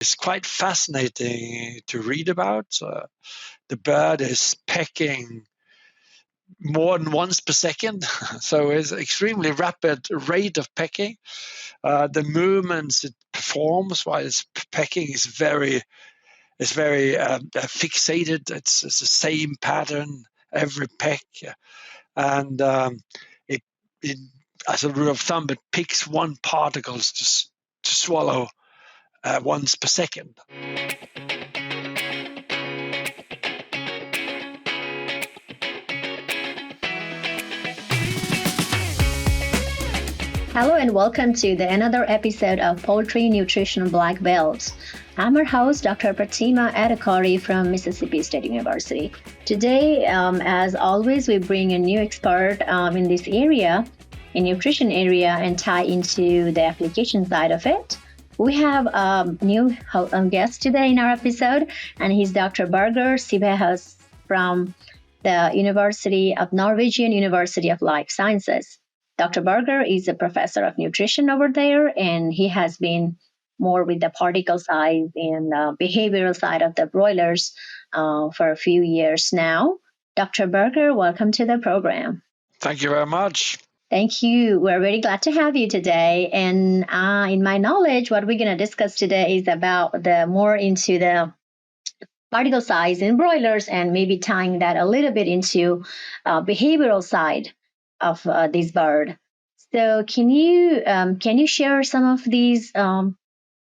It's quite fascinating to read about. The bird is pecking more than once per second, so it's extremely rapid rate of pecking. The movements it performs while it's pecking is very fixated. It's the same pattern every peck, and it as a rule of thumb, it picks one particles to swallow once per second. Hello and welcome to another episode of Poultry Nutrition Blackbelt. I'm your host, Dr. Pratima Adhikari from Mississippi State University. Today, as always, we bring a new expert in this area, in nutrition area, and tie into the application side of it. We have a new guest today in our episode, and he's Dr. Birger Svihus from the Norwegian University of Life Sciences. Dr. Birger is a professor of nutrition over there, and he has been more with the particle size and behavioral side of the broilers for a few years now. Dr. Birger, welcome to the program. Thank you very much. Thank you. We're very glad to have you today. And in my knowledge, what we're going to discuss today is about more into the particle size in broilers and maybe tying that a little bit into behavioral side of this bird. So can you share some of these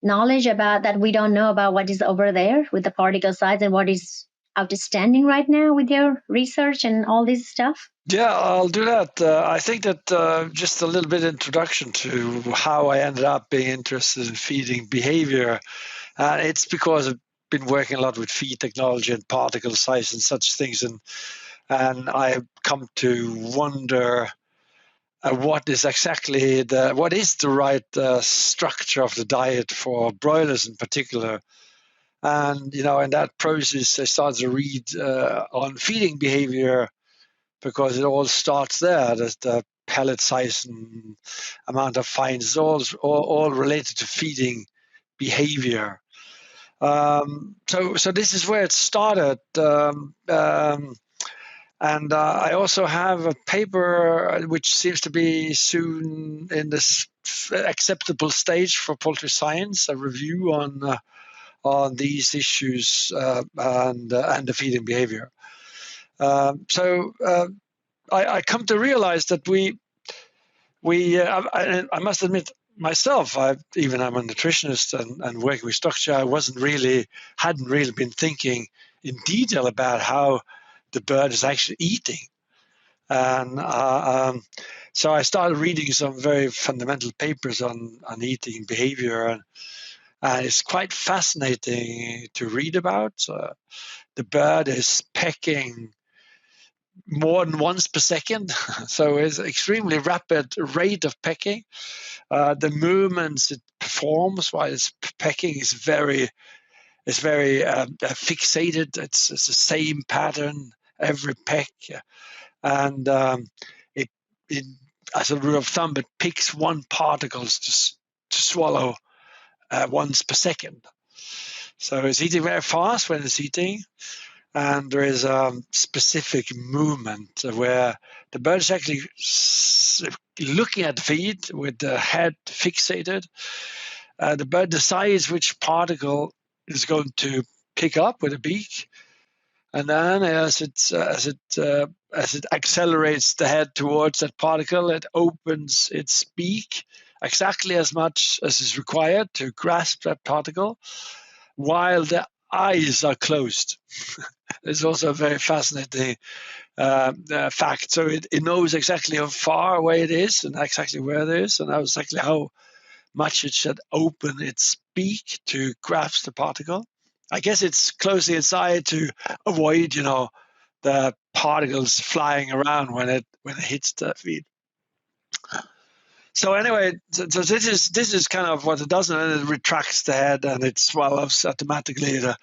knowledge about that we don't know about what is over there with the particle size and what is outstanding right now with your research and all this stuff? Yeah, I'll do that. I think that just a little bit introduction to how I ended up being interested in feeding behavior. It's because I've been working a lot with feed technology and particle size and such things, and I have come to wonder what is the right structure of the diet for broilers in particular. And in that process, I started to read on feeding behavior because it all starts there. There's the pellet size and amount of fines, is all related to feeding behavior. So this is where it started. And I also have a paper which seems to be soon in this acceptable stage for poultry science, a review on these issues and the feeding behavior. So I come to realize that I must admit myself, I'm a nutritionist and working with structure. I hadn't really been thinking in detail about how the bird is actually eating. And so I started reading some very fundamental papers on eating behavior, and it's quite fascinating to read about. The bird is pecking more than once per second, so it's extremely rapid rate of pecking. The movements it performs while it's pecking is very fixated. It's the same pattern every peck, and it as a rule of thumb, it picks one particles to swallow once per second. So it's eating very fast when it's eating, and there is a specific movement where the bird is actually looking at the feed with the head fixated. The bird decides which particle is going to pick up with a beak, and then as it accelerates the head towards that particle, it opens its beak exactly as much as is required to grasp that particle, while the eyes are closed. It's also a very fascinating fact. So it knows exactly how far away it is and exactly where it is, and exactly how much it should open its beak to grasp the particle. I guess it's closing its eye to avoid, the particles flying around when it hits the feed. So anyway, so this is kind of what it does, and then it retracts the head and it swallows automatically. The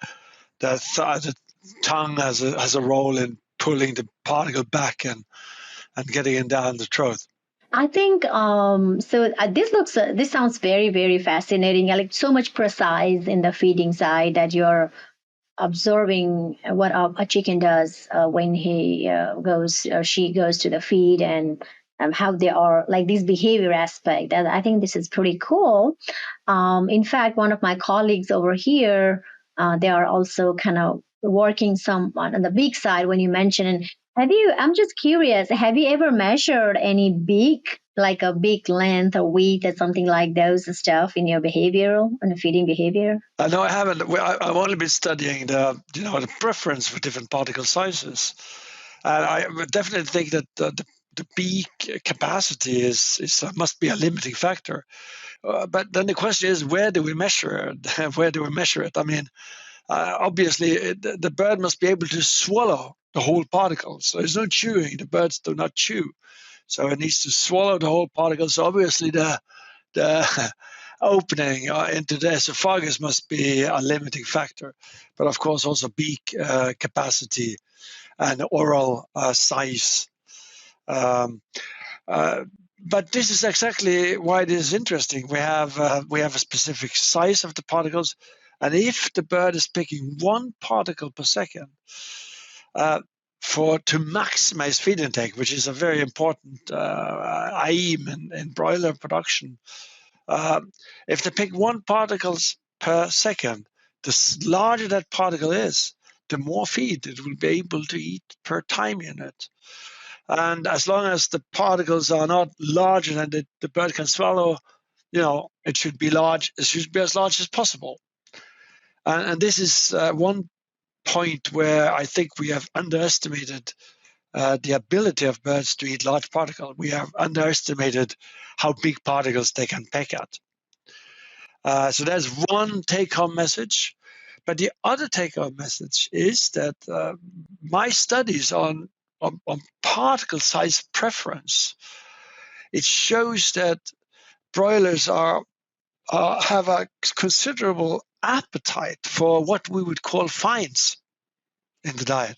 tongue has a role in pulling the particle back and getting it down the throat. I think this sounds very, very fascinating. Like so much precise in the feeding side that you're observing what a chicken does when he goes or she goes to the feed, and how they are like this behavior aspect. And I think this is pretty cool. In fact, one of my colleagues over here, they are also kind of working some on the beak side when you mentioned. I'm just curious, have you ever measured any beak, like a beak length or width or something like those stuff in your behavioral and the feeding behavior? No, I haven't. I've only been studying the preference for different particle sizes, and I would definitely think that the beak capacity is must be a limiting factor. But then the question is, where do we measure it? Where do we measure it? I mean, obviously, the bird must be able to swallow the whole particle. So there's no chewing. The birds do not chew, so it needs to swallow the whole particle. So obviously, the opening into the esophagus must be a limiting factor. But of course, also beak capacity and oral size. Um, but this is exactly why it is interesting. We have a specific size of the particles, and if the bird is picking one particle per second to maximize feed intake, which is a very important aim in broiler production, if they pick one particles per second, the larger that particle is, the more feed it will be able to eat per time unit. And as long as the particles are not larger than the bird can swallow, it should be large. It should be as large as possible. And this is one point where I think we have underestimated the ability of birds to eat large particles. We have underestimated how big particles they can peck at. So that's one take-home message. But the other take-home message is that my studies on particle size preference, it shows that broilers have a considerable appetite for what we would call fines in the diet,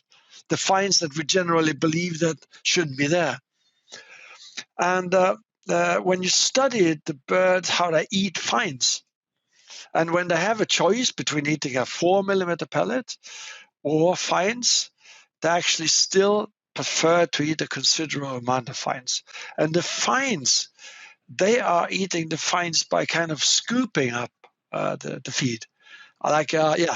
the fines that we generally believe that shouldn't be there. And when you study the birds, how they eat fines, and when they have a choice between eating a 4 millimeter pellet or fines, they actually still prefer to eat a considerable amount of fines. And the fines, they are eating the fines by kind of scooping up the feed.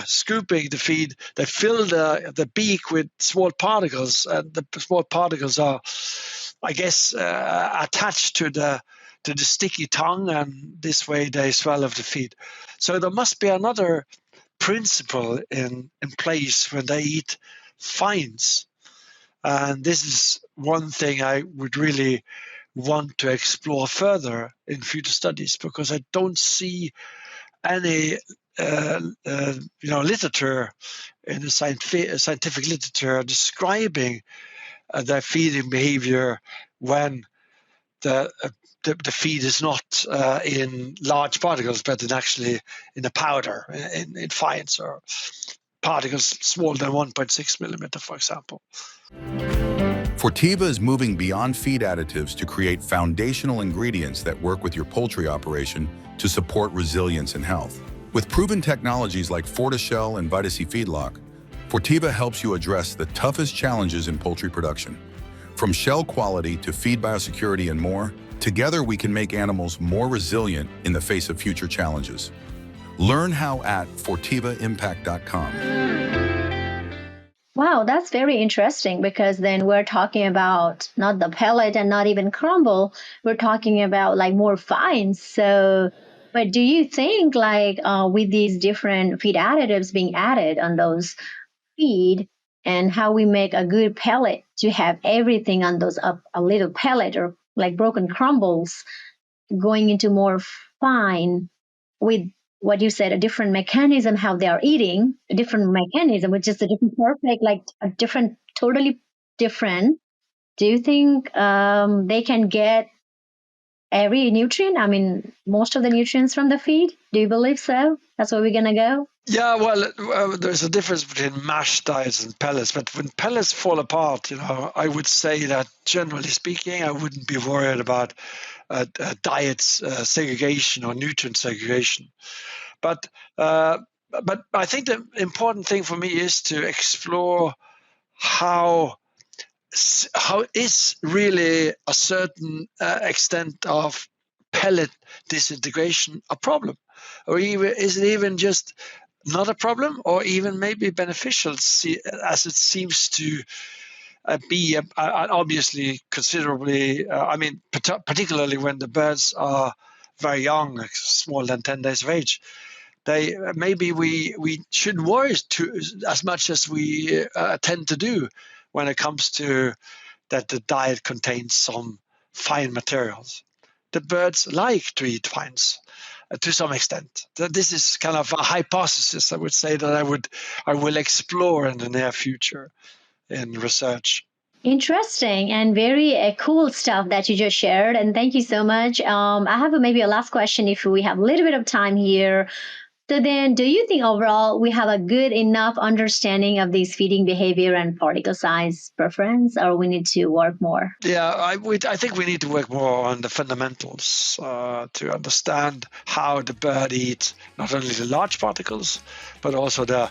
Scooping the feed. They fill the beak with small particles, and the small particles are, I guess, attached to the sticky tongue, and this way they swallow the feed. So there must be another principle in place when they eat fines. And this is one thing I would really want to explore further in future studies, because I don't see any literature in the scientific literature describing their feeding behavior when the feed is not in large particles, but actually in a powder, in fines or particles smaller than 1.6 millimeter, for example. Fortiva is moving beyond feed additives to create foundational ingredients that work with your poultry operation to support resilience and health. With proven technologies like FortiShell and VitaC Feedlock, Fortiva helps you address the toughest challenges in poultry production. From shell quality to feed biosecurity and more, together we can make animals more resilient in the face of future challenges. Learn how at fortivaimpact.com. Wow, that's very interesting, because then we're talking about not the pellet and not even crumble. We're talking about like more fines. So, but do you think with these different feed additives being added on those feed, and how we make a good pellet to have everything on those a little pellet or like broken crumbles going into more fine with what you said, a different mechanism, how they are eating, a different mechanism, which is a different perfect, like a different, totally different. Do you think they can get every nutrient? I mean, most of the nutrients from the feed? Do you believe so? That's where we're going to go? Yeah, well, there's a difference between mash diets and pellets. But when pellets fall apart, I would say that generally speaking, I wouldn't be worried about diet segregation or nutrient segregation. But I think the important thing for me is to explore how is really a certain extent of pellet disintegration a problem, or even is it even just not a problem, or even maybe beneficial, as it seems to be obviously considerably. Particularly when the birds are very young, like smaller than 10 days of age. They maybe we shouldn't worry as much as we tend to do when it comes to that the diet contains some fine materials. The birds like to eat fines to some extent. This is kind of a hypothesis, I would say, that I will explore in the near future in research. Interesting and very cool stuff that you just shared. And thank you so much. I have maybe a last question if we have a little bit of time here. So then, do you think overall we have a good enough understanding of these feeding behavior and particle size preference, or we need to work more? Yeah, I think we need to work more on the fundamentals to understand how the bird eats not only the large particles, but also the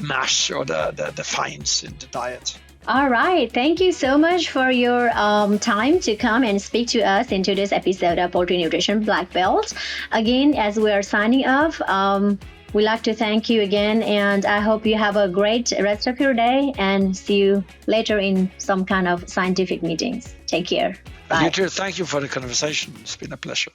mash or the fines in the diet. All right. Thank you so much for your time to come and speak to us in today's episode of Poultry Nutrition Black Belt. Again, as we are signing off, we'd like to thank you again, and I hope you have a great rest of your day and see you later in some kind of scientific meetings. Take care. Bye. You too. Thank you for the conversation. It's been a pleasure.